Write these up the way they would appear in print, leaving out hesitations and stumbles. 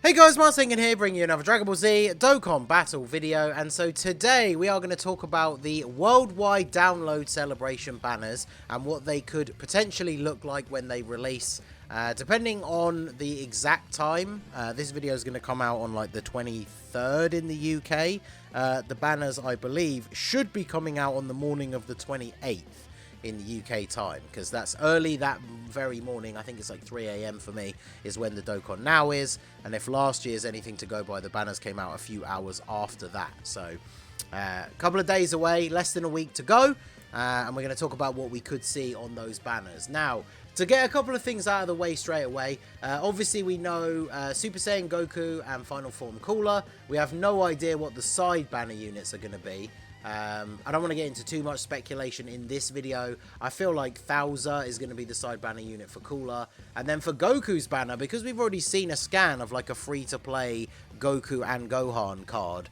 Hey guys, Martin here, bringing you another Dragon Ball Z Dokkan Battle video, and so today we are going to talk about the worldwide download celebration banners and what they could potentially look like when they release. Depending on the exact time, this video is going to come out on like the 23rd in the UK. The banners, I believe, should be coming out on the morning of the 28th. In the UK time, because that's early that very morning. I think it's like 3 AM for me is when the Dokkan Now is, and if last year's anything to go by, the banners came out a few hours after that. So a couple of days away, less than a week to go, and we're going to talk about what we could see on those banners. Now, to get a couple of things out of the way straight away, obviously we know Super Saiyan Goku and Final Form Cooler. We have no idea what the side banner units are going to be. I don't want to get into too much speculation in this video. I feel like Thouser is going to be the side banner unit for Cooler. And then for Goku's banner, because we've already seen a scan of like a free-to-play Goku and Gohan card,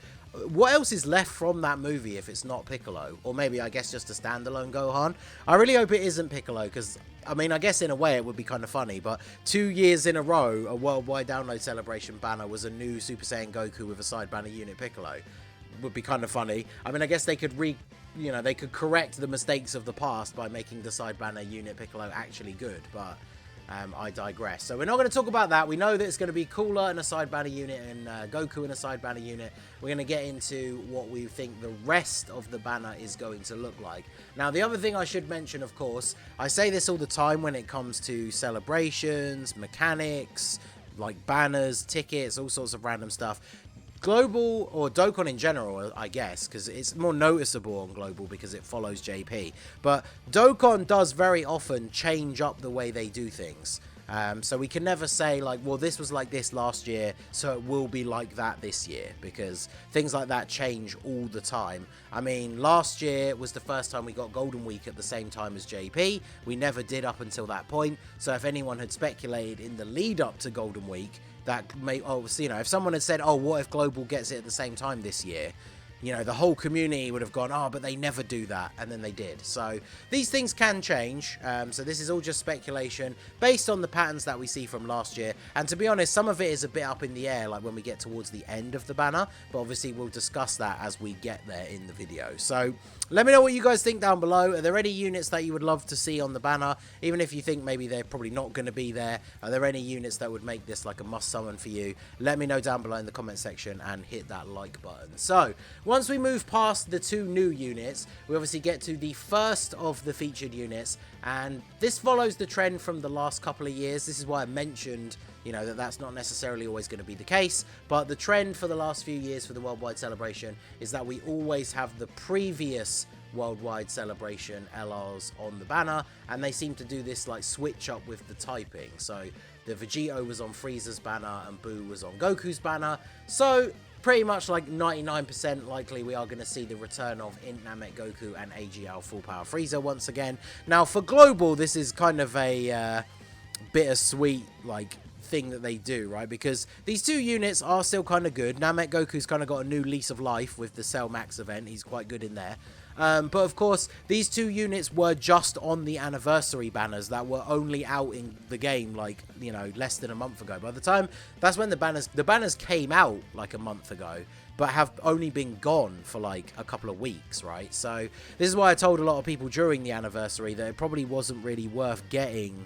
what else is left from that movie if it's not Piccolo? Or maybe, I guess, just a standalone Gohan? I really hope it isn't Piccolo, because, I mean, I guess in a way it would be kind of funny, but 2 years in a row, a worldwide download celebration banner was a new Super Saiyan Goku with a side banner unit Piccolo. Would be kind of funny. I mean, I guess they could they could correct the mistakes of the past by making the side banner unit Piccolo actually good, but I digress. So we're not going to talk about that. We know that it's going to be Cooler in a side banner unit and Goku in a side banner unit. We're going to get into what we think the rest of the banner is going to look like. Now, the other thing I should mention, of course, I say this all the time when it comes to celebrations, mechanics, like banners, tickets, all sorts of random stuff. Global, or Dokkan in general, I guess, because it's more noticeable on Global because it follows JP. But Dokkan does very often change up the way they do things. So we can never say, like, well, this was like this last year, so it will be like that this year, because things like that change all the time. I mean, last year was the first time we got Golden Week at the same time as JP. We never did up until that point. So if anyone had speculated in the lead up to Golden Week, that may, if someone had said, oh, what if Global gets it at the same time this year? You know, the whole community would have gone, oh, but they never do that. And then they did. So these things can change. So this is all just speculation based on the patterns that we see from last year. And to be honest, some of it is a bit up in the air, like when we get towards the end of the banner. But obviously, we'll discuss that as we get there in the video. So let me know what you guys think down below. Are there any units that you would love to see on the banner? Even if you think maybe they're probably not going to be there. Are there any units that would make this like a must summon for you? Let me know down below in the comment section and hit that like button. So once we move past the two new units, we obviously get to the first of the featured units, and this follows the trend from the last couple of years. This is why I mentioned, you know, that that's not necessarily always going to be the case, but the trend for the last few years for the worldwide celebration is that we always have the previous worldwide celebration LRs on the banner, and they seem to do this like switch up with the typing. So the Vegito was on Frieza's banner and Boo was on Goku's banner, so pretty much like 99% likely we are going to see the return of Int Namek Goku and AGL Full Power Frieza once again. Now for Global, this is kind of a bittersweet like thing that they do, right? Because these two units are still kind of good. Namek Goku's kind of got a new lease of life with the Cell Max event. He's quite good in there. But of course, these two units were just on the anniversary banners that were only out in the game, like, you know, less than a month ago. By the time, that's when the banners came out like a month ago, but have only been gone for like a couple of weeks, right? So this is why I told a lot of people during the anniversary that it probably wasn't really worth getting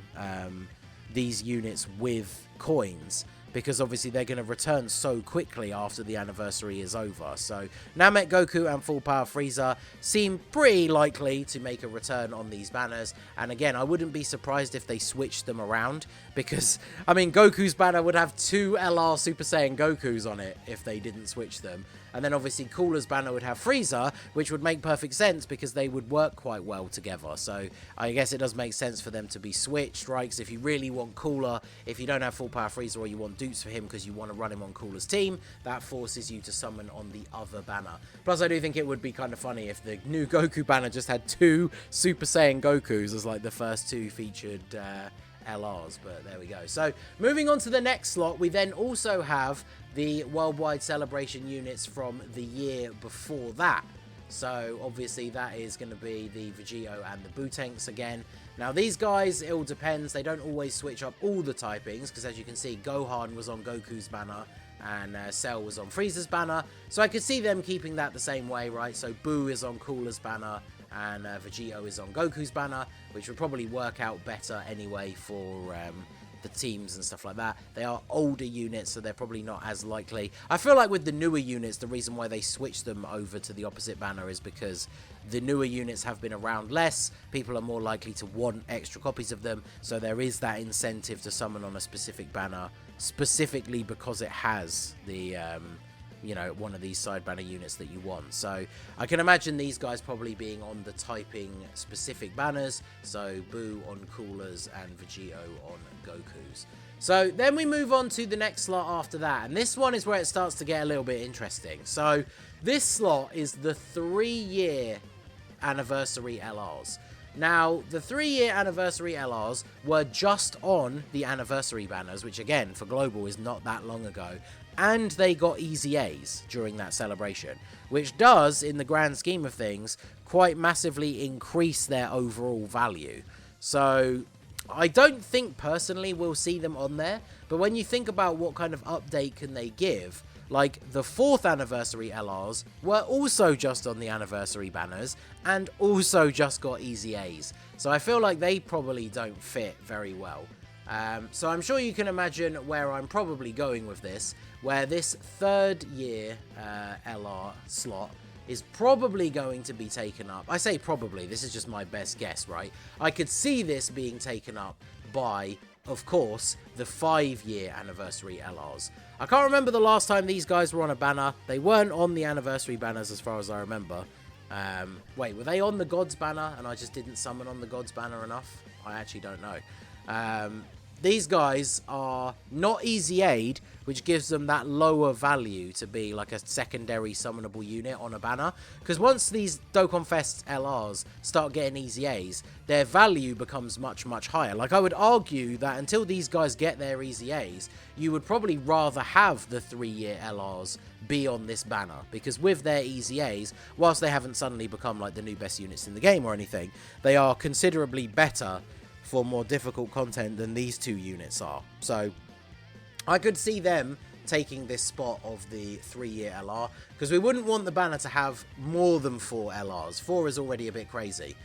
these units with coins, because obviously they're going to return so quickly after the anniversary is over. So Namek Goku and Full Power Frieza seem pretty likely to make a return on these banners. And again, I wouldn't be surprised if they switched them around, because, I mean, Goku's banner would have 2 LR Super Saiyan Gokus on it if they didn't switch them. And then obviously Cooler's banner would have Frieza, which would make perfect sense because they would work quite well together. So I guess it does make sense for them to be switched, right? Because if you really want Cooler, if you don't have Full Power Frieza, or you want Dupes for him because you want to run him on Cooler's team, that forces you to summon on the other banner. Plus, I do think it would be kind of funny if the new Goku banner just had 2 Super Saiyan Gokus as like the first 2 featured LRs, but there we go. So moving on to the next slot, we then also have the worldwide celebration units from the year before that. So obviously that is going to be the Vegito and the Bootanks again. Now these guys, it all depends. They don't always switch up all the typings, because as you can see, Gohan was on Goku's banner and Cell was on Frieza's banner. So I could see them keeping that the same way, right? So Boo is on Cooler's banner and Vegito is on Goku's banner, which would probably work out better anyway for the teams and stuff like that. They are older units, so they're probably not as likely. I feel like with the newer units, the reason why they switched them over to the opposite banner is because the newer units have been around less. People are more likely to want extra copies of them, so there is that incentive to summon on a specific banner, specifically because it has the you know, one of these side banner units that you want. So I can imagine these guys probably being on the typing specific banners, so Boo on Coolers and Vegito on Goku's. So then we move on to the next slot after that, and this one is where it starts to get a little bit interesting. So this slot is the 3-year anniversary LRs. Now, the 3-year anniversary LRs were just on the anniversary banners, which again, for Global, is not that long ago. And they got easy A's during that celebration, which does, in the grand scheme of things, quite massively increase their overall value. So I don't think personally we'll see them on there, but when you think about what kind of update can they give, like the 4th anniversary LRs were also just on the anniversary banners and also just got easy A's. So I feel like they probably don't fit very well. So I'm sure you can imagine where I'm probably going with this, where this 3rd year LR slot is probably going to be taken up. I say probably, this is just my best guess, right? I could see this being taken up by, of course, the 5-year anniversary LRs. I can't remember the last time these guys were on a banner. They weren't on the anniversary banners as far as I remember. Wait, were they on the Gods banner and I just didn't summon on the Gods banner enough? I actually don't know. These guys are not easy aid, which gives them that lower value to be like a secondary summonable unit on a banner. Because once these Dokkan Fest LRs start getting easy A's, their value becomes much, much higher. Like, I would argue that until these guys get their easy A's, you would probably rather have the 3-year LRs be on this banner. Because with their easy A's, whilst they haven't suddenly become like the new best units in the game or anything, they are considerably better for more difficult content than these 2 units are. So I could see them taking this spot of the 3-year LR, because we wouldn't want the banner to have more than 4 LRs. 4 is already a bit crazy.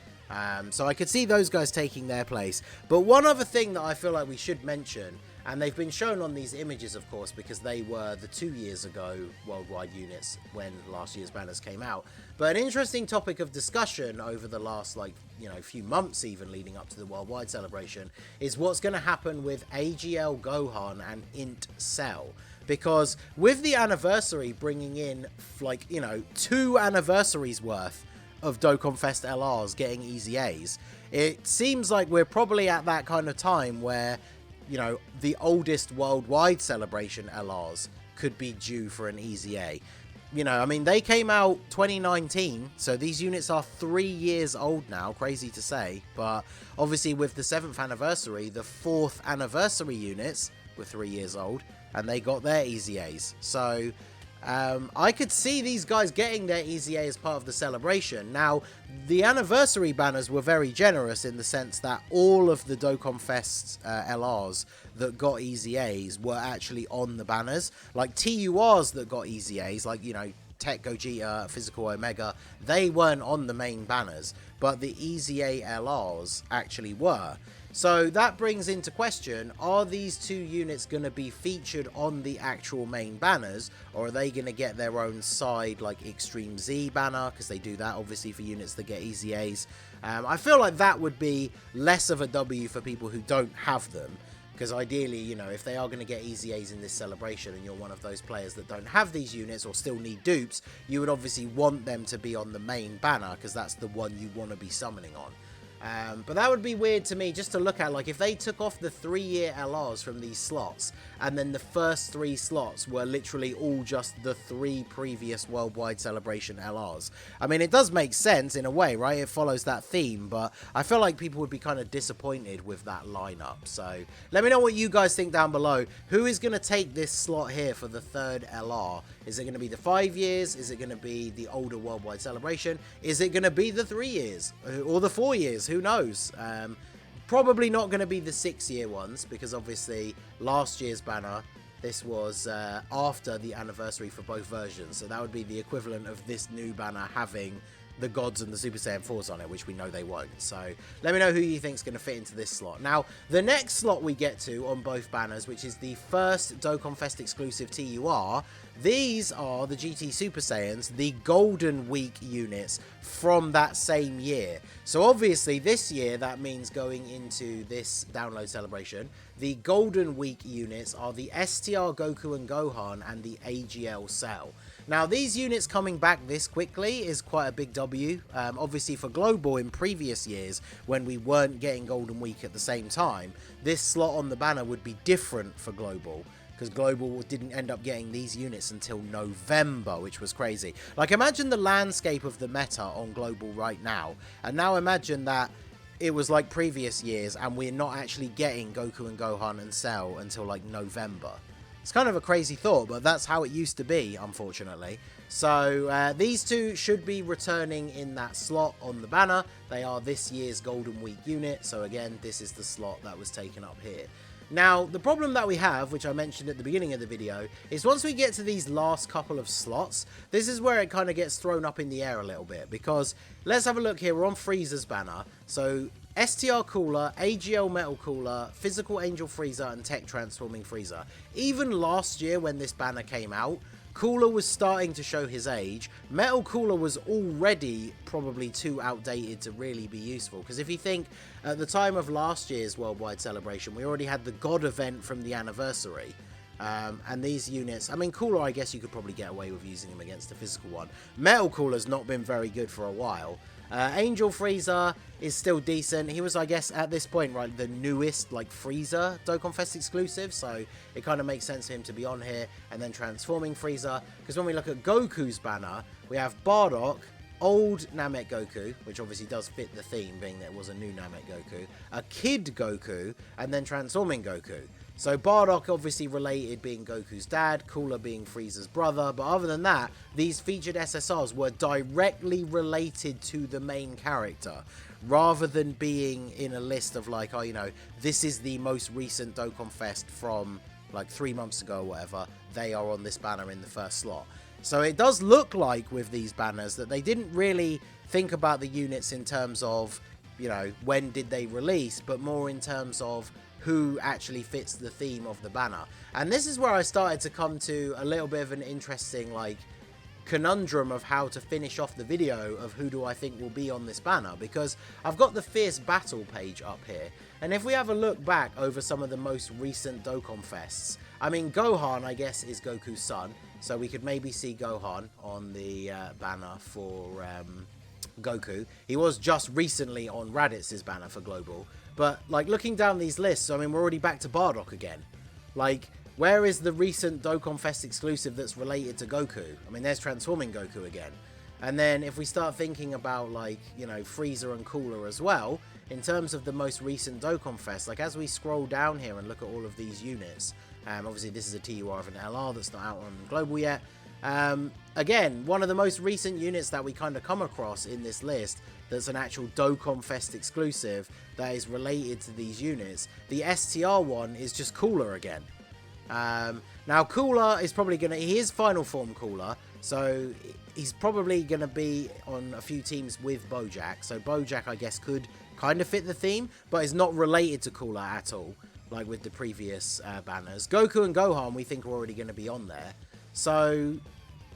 So I could see those guys taking their place. But one other thing that I feel like we should mention, and they've been shown on these images, of course, because they were the 2 years ago worldwide units when last year's banners came out. But an interesting topic of discussion over the last, like, you know, few months even leading up to the worldwide celebration is what's going to happen with AGL Gohan and Int Cell. Because with the anniversary bringing in, like, you know, 2 anniversaries worth of Dokkan Fest LRs getting easy A's, it seems like we're probably at that kind of time where, you know, the oldest worldwide celebration LRs could be due for an easy A. You know, I mean, they came out 2019, so these units are 3 years old now, crazy to say, but obviously with the 7th anniversary, the 4th anniversary units were 3 years old, and they got their easy A's. So I could see these guys getting their easy A as part of the celebration. Now, the anniversary banners were very generous in the sense that all of the Dokkan Fest LRs that got easy A's were actually on the banners. Like TURs that got easy A's, like, you know, Tech Gogeta, Physical Omega, they weren't on the main banners, but the easy A LRs actually were. So that brings into question, are these 2 units going to be featured on the actual main banners, or are they going to get their own side, like Extreme Z banner, because they do that obviously for units that get easy A's. I feel like that would be less of a W for people who don't have them, because ideally, you know, if they are going to get easy A's in this celebration and you're one of those players that don't have these units or still need dupes, you would obviously want them to be on the main banner, because that's the one you want to be summoning on. But that would be weird to me just to look at, like, if they took off the 3-year LRs from these slots, and then the first 3 slots were literally all just the 3 previous Worldwide Celebration LRs. I mean, it does make sense in a way, right? It follows that theme, but I feel like people would be kind of disappointed with that lineup. So let me know what you guys think down below. Who is going to take this slot here for the 3rd LR? Is it going to be the 5 years? Is it going to be the older Worldwide Celebration? Is it going to be the 3 years? Or the 4 years? Who knows? Probably not going to be the 6-year ones, because obviously last year's banner, this was after the anniversary for both versions, so that would be the equivalent of this new banner having the gods and the Super Saiyan 4s on it, which we know they won't. So let me know who you think is going to fit into this slot. Now, the next slot we get to on both banners, which is the first Dokkan Fest exclusive TUR, these are the GT Super Saiyans, the Golden Week units from that same year. So obviously this year, that means going into this download celebration, the Golden Week units are the STR Goku and Gohan and the AGL Cell. Now, these units coming back this quickly is quite a big W. Obviously, for Global in previous years, when we weren't getting Golden Week at the same time, this slot on the banner would be different for Global, because Global didn't end up getting these units until November, which was crazy. Like, imagine the landscape of the meta on Global right now, and now imagine that it was like previous years, and we're not actually getting Goku and Gohan and Cell until, like, November. It's kind of a crazy thought, but that's how it used to be, unfortunately. So these two should be returning in that slot on the banner. They are this year's Golden Week unit. So again, this is the slot that was taken up here. Now, the problem that we have, which I mentioned at the beginning of the video, is once we get to these last couple of slots, this is where it kind of gets thrown up in the air a little bit. Because let's have a look here. We're on Frieza's banner. So STR Cooler, AGL Metal Cooler, Physical Angel Frieza, and Tech Transforming Frieza. Even last year when this banner came out, Cooler was starting to show his age. Metal Cooler was already probably too outdated to really be useful. Because if you think, at the time of last year's Worldwide Celebration, we already had the God event from the anniversary. And these units, I mean, Cooler, I guess you could probably get away with using him against the physical one. Metal Cooler's not been very good for a while. Angel Frieza is still decent. He was, I guess, at this point, right, the newest, like, Frieza Dokkan Fest exclusive, so it kind of makes sense for him to be on here. And then Transforming Frieza, because when we look at Goku's banner, we have Bardock, old Namek Goku, which obviously does fit the theme, being that it was a new Namek Goku, a Kid Goku, and then Transforming Goku. So Bardock obviously related, being Goku's dad, Cooler being Frieza's brother, but other than that, these featured SSRs were directly related to the main character, rather than being in a list of like, oh, you know, this is the most recent Dokkan Fest from like 3 months ago or whatever, they are on this banner in the first slot. So it does look like with these banners that they didn't really think about the units in terms of, you know, when did they release, but more in terms of who actually fits the theme of the banner. And this is where I started to come to a little bit of an interesting, like, conundrum of how to finish off the video of who do I think will be on this banner, because I've got the Fierce Battle page up here, and if we have a look back over some of the most recent Dokkan Fests, I mean, Gohan, I guess, is Goku's son, so we could maybe see Gohan on the banner for Goku. He was just recently on Raditz's banner for Global, but, like, looking down these lists, I mean, we're already back to Bardock again. Like, where is the recent Dokkan Fest exclusive that's related to Goku? I mean, there's Transforming Goku again. And then if we start thinking about, like, you know, Frieza and Cooler as well, in terms of the most recent Dokkan Fest, like, as we scroll down here and look at all of these units, obviously this is a TUR of an LR that's not out on Global yet. Again, one of the most recent units that we kind of come across in this list that's an actual Dokkan Fest exclusive that is related to these units. The STR one is just Cooler again. Now, Cooler is probably going to... He is Final Form Cooler, so he's probably going to be on a few teams with Bojack. So Bojack, I guess, could kind of fit the theme, but is not related to Cooler at all, like with the previous banners. Goku and Gohan, we think, are already going to be on there. So,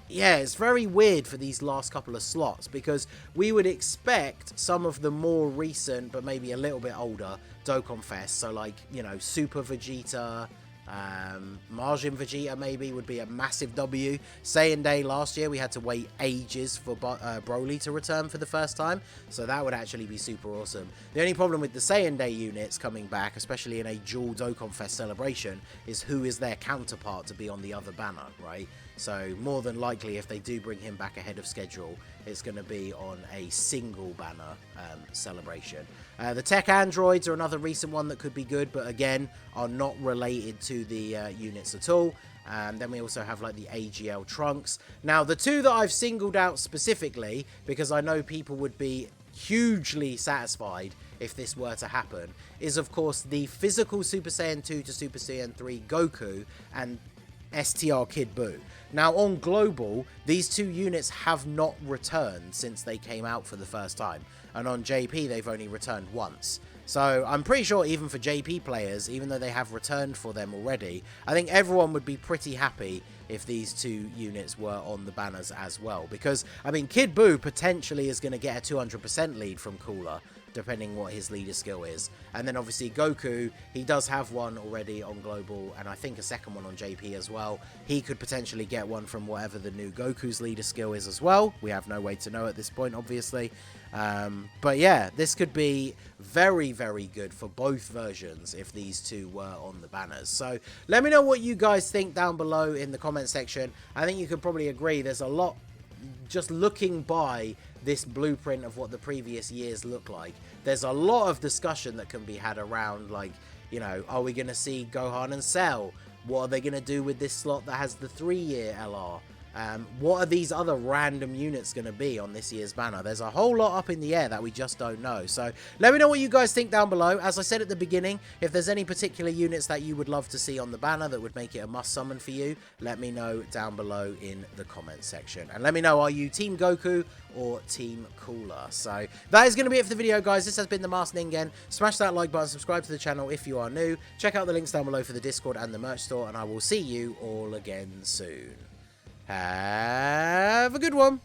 yeah, it's very weird for these last couple of slots, because we would expect some of the more recent, but maybe a little bit older, Dokkan Fest. So, like, you know, Super Vegeta, Majin Vegeta maybe would be a massive W. Saiyan Day last year, we had to wait ages for Broly to return for the first time, so that would actually be super awesome. The only problem with the Saiyan Day units coming back, especially in a dual Dokkan Fest celebration, is who is their counterpart to be on the other banner, right? So more than likely, if they do bring him back ahead of schedule, it's going to be on a single banner celebration. The tech androids are another recent one that could be good, but again, are not related to the units at all. Then we also have like the Agl Trunks. Now, the two that I've singled out specifically, because I know people would be hugely satisfied if this were to happen, is of course the physical Super Saiyan 2 to Super Saiyan 3 Goku and STR Kid Buu. Now, on Global, these two units have not returned since they came out for the first time. And on JP, they've only returned once. So I'm pretty sure even for JP players, even though they have returned for them already, I think everyone would be pretty happy if these two units were on the banners as well. Because, I mean, Kid Buu potentially is going to get a 200% lead from Cooler, depending what his leader skill is. And then obviously Goku, he does have one already on Global, and I think a second one on JP as well. He could potentially get one from whatever the new Goku's leader skill is as well. We have no way to know at this point, obviously. But yeah, this could be very, very good for both versions if these two were on the banners. So let me know what you guys think down below in the comment section. I think you could probably agree there's a lot, just looking by this blueprint of what the previous years look like, there's a lot of discussion that can be had around, like, you know, are we going to see Gohan and Cell? What are they going to do with this slot that has the 3-year LR? What are these other random units going to be on this year's banner? There's a whole lot up in the air that we just don't know. So let me know what you guys think down below. As I said at the beginning, if there's any particular units that you would love to see on the banner that would make it a must summon for you, let me know down below in the comment section. And let me know, are you Team Goku or Team Cooler? So that is going to be it for the video, guys. This has been the Masked Ningen. Smash that like button, subscribe to the channel if you are new. Check out the links down below for the Discord and the merch store, and I will see you all again soon. Have a good one.